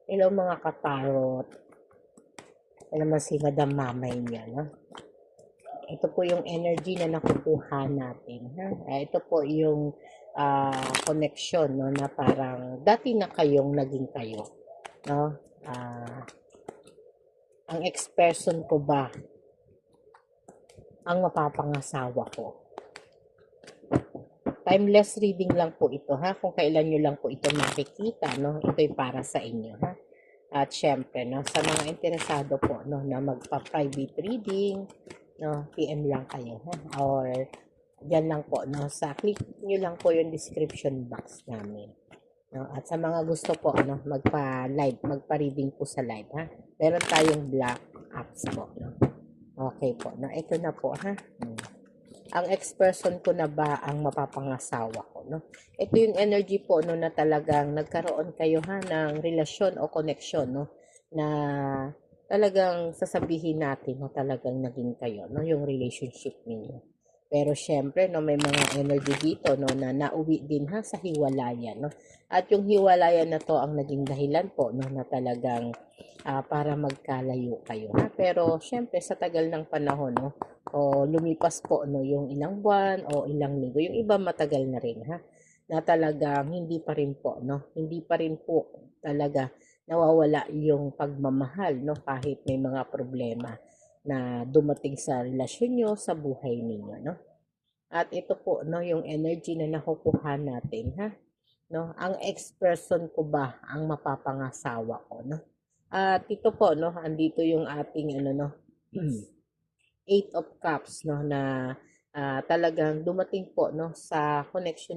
Hello mga kaparot. Alam naman si Madam Mamay niya, no? Ito po yung energy na nakukuha natin. Ha? Ito po yung connection, no? Na parang dati na kayong naging kayo. No? Ah, ang ex-person ko ba ang mapapangasawa ko? Timeless reading lang po ito, ha? Kung kailan nyo lang po ito makikita, no? Ito'y para sa inyo, ha? At syempre, no, sa mga interesado po, no, na magpa-private reading, no, PM lang kayo, ha? Or diyan lang po, no, sa click nyo lang po yung description box namin. No? At sa mga gusto po, ano, magpa-live, magpa-reading po sa live, ha? Meron tayong black apps po, no? Okay po, no, ito na po, ha? Ang ex-person ko na ba ang mapapangasawa ko, no? Ito yung energy po, no, na talagang nagkaroon kayo, ha, ng relasyon o connection, no, na talagang sasabihin natin, no, talagang naging kayo, no, yung relationship ninyo. Pero syempre, no, may mga energy dito, no, na nauwi din, ha, sa hiwalayan, no. At yung hiwalayan na to ang naging dahilan po, no, na talagang para magkalayo kayo, ha. Pero syempre, sa tagal ng panahon, no, o lumipas po, no, yung ilang buwan o ilang linggo, yung iba matagal na rin, ha, na talagang hindi pa rin po, no, hindi pa rin po talaga nawawala yung pagmamahal, no, kahit may mga problema na dumating sa relasyon nyo, sa buhay ninyo, no. At ito po, no, yung energy na nakukuha natin, ha, no, ang ex-person ko ba ang mapapangasawa ko, no. At ito po, no, andito yung ating ano, no, Eight of Cups, no, na talagang dumating po, no, sa connection